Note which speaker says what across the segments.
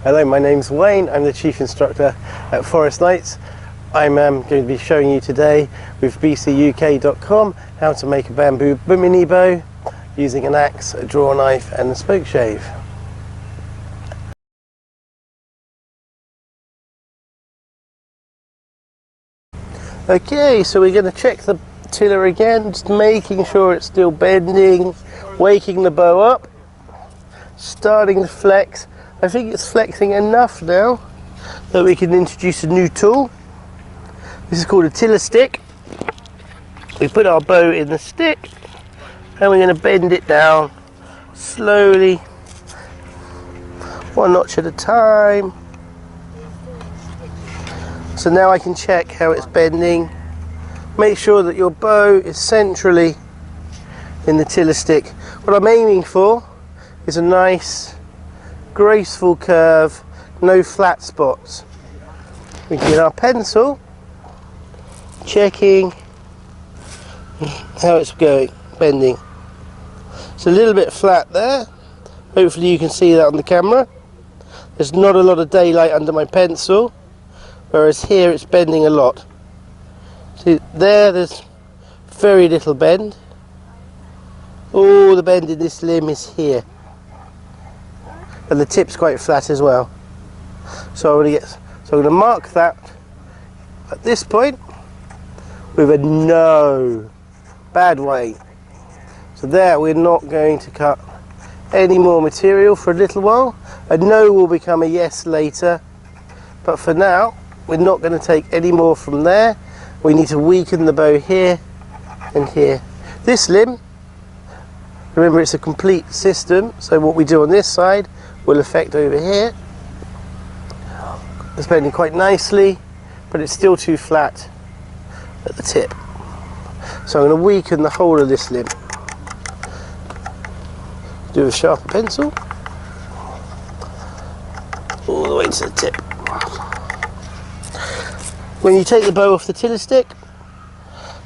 Speaker 1: Hello, my name's Wayne. I'm the Chief Instructor at Forest Knights. I'm going to be showing you today with bcuk.com how to make a bamboo mini bow using an axe, a draw knife and a spoke shave. Okay, so we're going to check the tiller again, just making sure it's still bending, waking the bow up, starting to flex. I think it's flexing enough now that we can introduce a new tool. This is called a tiller stick. We put our bow in the stick and we're going to bend it down slowly, one notch at a time. So now I can check how it's bending. Make sure that your bow is centrally in the tiller stick. What I'm aiming for is a nice graceful curve, no flat spots. We get our pencil, checking how it's going, bending. It's a little bit flat there. Hopefully you can see that on the camera. There's not a lot of daylight under my pencil, whereas here it's bending a lot. See, there's very little bend. All the bend in this limb is here. And the tip's quite flat as well. So I'm going to mark that at this point with a no, bad way. So there, we're not going to cut any more material for a little while. A no will become a yes later, but for now we're not going to take any more from there. We need to weaken the bow here and here. This limb, remember, it's a complete system, so what we do on this side will affect over here. It's bending quite nicely, but it's still too flat at the tip. So I'm going to weaken the whole of this limb. Do a sharper pencil all the way to the tip. When you take the bow off the tiller stick,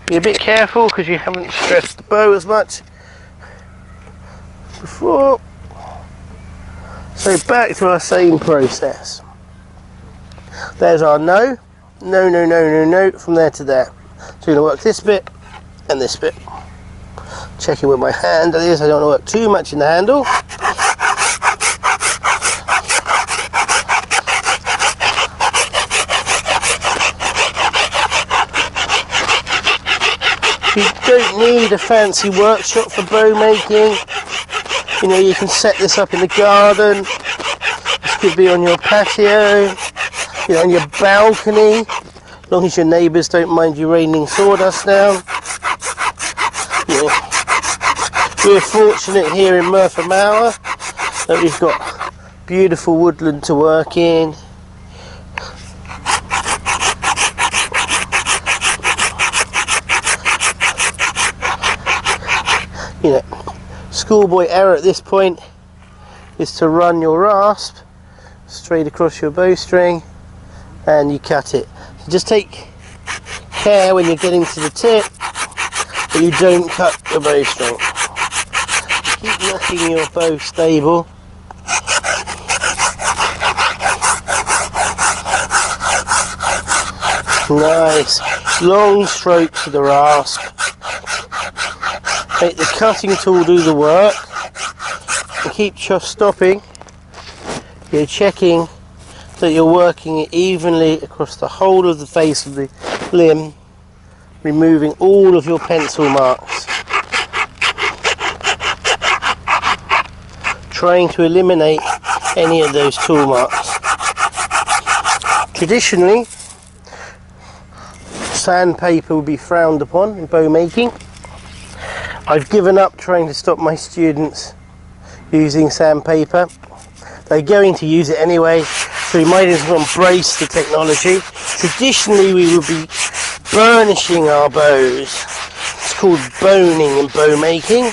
Speaker 1: be a bit careful because you haven't stressed the bow as much before. So back to our same process. There's our no, no, no, no, no, no, from there to there. So we're going to work this bit and this bit. Checking with my hand, that is, I don't want to work too much in the handle. You don't need a fancy workshop for bow making. You know, you can set this up in the garden. This could be on your patio, you know, on your balcony, as long as your neighbours don't mind you raining sawdust down. You know, we're fortunate here in Merthyr Mawr that we've got beautiful woodland to work in. You know, schoolboy error at this point is to run your rasp straight across your bowstring and you cut it. So just take care when you're getting to the tip that you don't cut your bowstring. Keep knocking your bow stable. Nice long strokes to the rasp. Make the cutting tool do the work and keep stopping. You're checking that you're working it evenly across the whole of the face of the limb, removing all of your pencil marks. Trying to eliminate any of those tool marks. Traditionally, sandpaper would be frowned upon in bow making. I've given up trying to stop my students using sandpaper. They're going to use it anyway, so we might as well embrace the technology. Traditionally we would be burnishing our bows. It's called boning in bow making,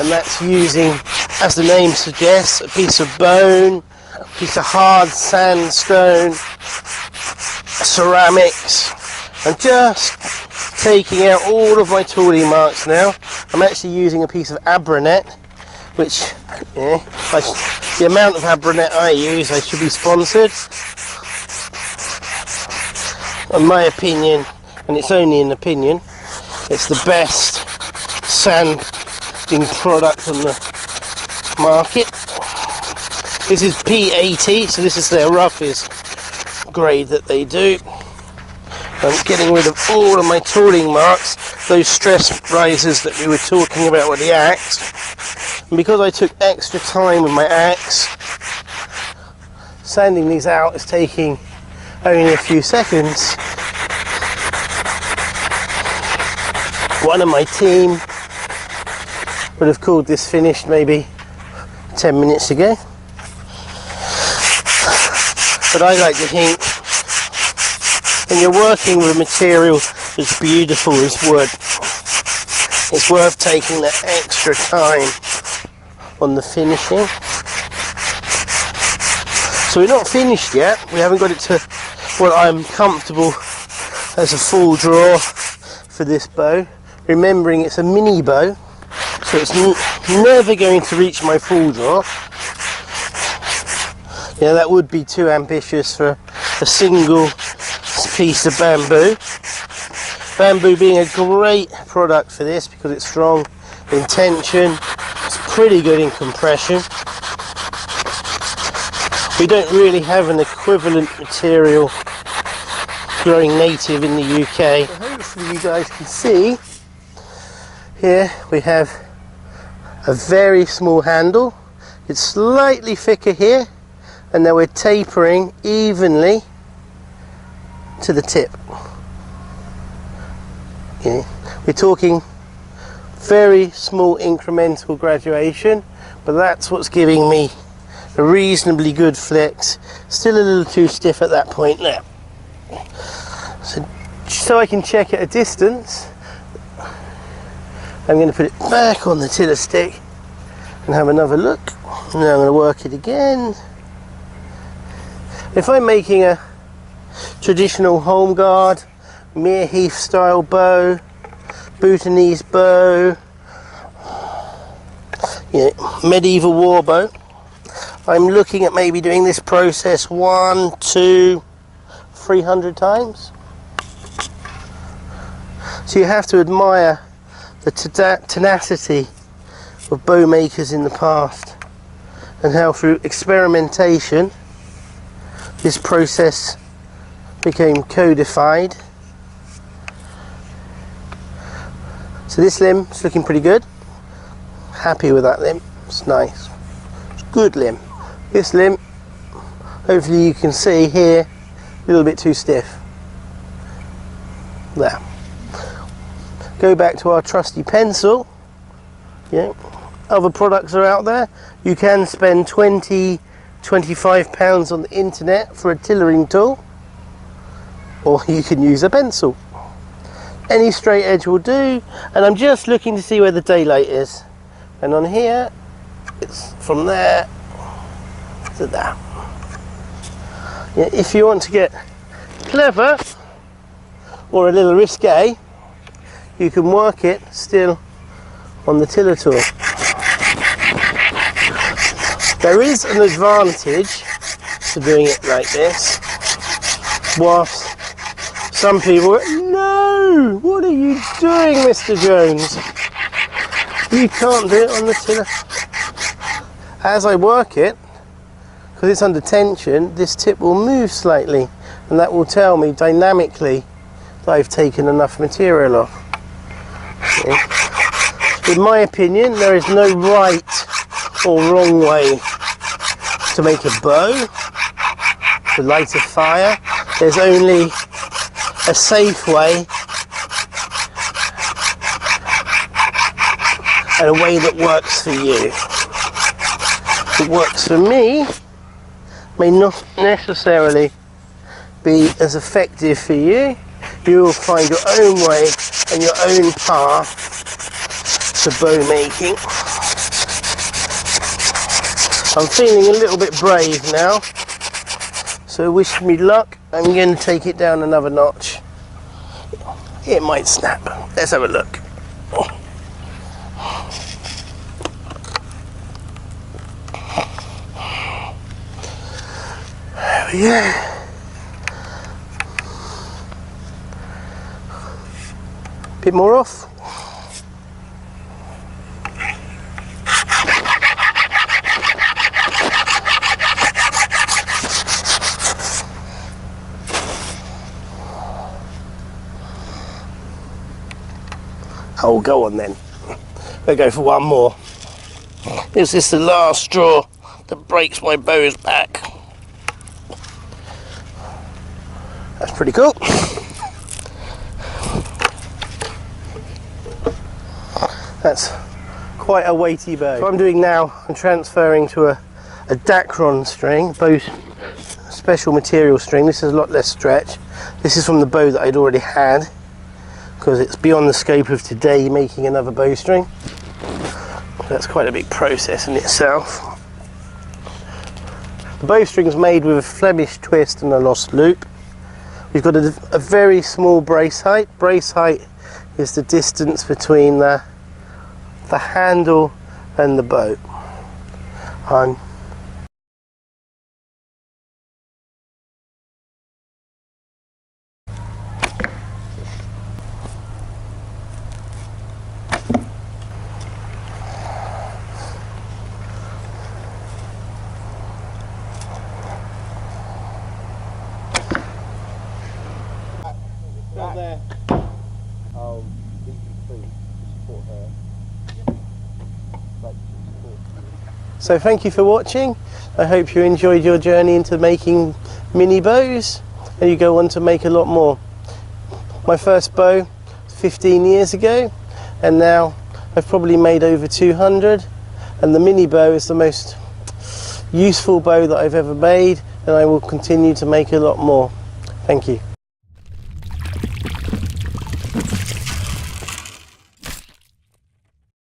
Speaker 1: and that's using, as the name suggests, a piece of bone, a piece of hard sandstone, ceramics, and just taking out all of my tooling marks now. I'm actually using a piece of abranet, which, yeah, the amount of Abranet I use, I should be sponsored. In my opinion, and it's only an opinion, it's the best sanding product on the market. This is P80, so this is their roughest grade that they do. I'm getting rid of all of my tooling marks, those stress risers that we were talking about with the axe. And because I took extra time with my axe, sanding these out is taking only a few seconds. One of my team would have called this finished maybe 10 minutes ago. But I like to think when you're working with a material as beautiful as wood, it's worth taking that extra time on the finishing. So we're not finished yet. We haven't got it to what I'm comfortable as a full draw for this bow. Remembering it's a mini bow, so it's never going to reach my full draw. Yeah, that would be too ambitious for a single piece of bamboo. Bamboo being a great product for this because it's strong in tension, it's pretty good in compression. We don't really have an equivalent material growing native in the UK. So hopefully you guys can see, here we have a very small handle. It's slightly thicker here, and now we're tapering evenly to the tip. Yeah. We're talking very small incremental graduation, but that's what's giving me a reasonably good flex. Still a little too stiff at that point now. So I can check at a distance, I'm going to put it back on the tiller stick and have another look. Now I'm going to work it again. If I'm making a traditional home guard, Mere Heath style bow, Bhutanese bow, medieval war bow, I'm looking at maybe doing this process 100, 200, 300 times. So you have to admire the tenacity of bow makers in the past and how through experimentation this process became codified. So this limb is looking pretty good. Happy with that limb. It's nice. It's a good limb. This limb, hopefully you can see here, a little bit too stiff. There. Go back to our trusty pencil. Yeah. Other products are out there. You can spend £20–25 on the internet for a tillering tool, or you can use a pencil. Any straight edge will do, and I'm just looking to see where the daylight is, and on here it's from there to there. Yeah, if you want to get clever or a little risque, you can work it still on the tiller tool. There is an advantage to doing it like this, whilst some people are, no, what are you doing, Mr. Jones? You can't do it on the tiller. As I work it, because it's under tension, this tip will move slightly, and that will tell me dynamically that I've taken enough material off. Okay. In my opinion, there is no right or wrong way to make a bow, to light a fire. There's only a safe way and a way that works for you. What works for me may not necessarily be as effective for you. You will find your own way and your own path to bow making. I'm feeling a little bit brave now, so wish me luck. I'm going to take it down another notch. It might snap. Let's have a look. Yeah. Bit more off. Oh, go on then. We'll go for one more. This is the last straw that breaks my bow's back. That's pretty cool. That's quite a weighty bow. So what I'm doing now, I'm transferring to a Dacron string, bow special material string. This is a lot less stretch. This is from the bow that I'd already had, because it's beyond the scope of today making another bowstring. That's quite a big process in itself. The bowstring's made with a Flemish twist and a lost loop. We've got a very small brace height. Brace height is the distance between the handle and the bow. There.
Speaker 2: Oh, support her.
Speaker 1: So thank you for watching. I hope you enjoyed your journey into making mini bows, and you go on to make a lot more. My first bow 15 years ago, and now I've probably made over 200, and the mini bow is the most useful bow that I've ever made, and I will continue to make a lot more. Thank you.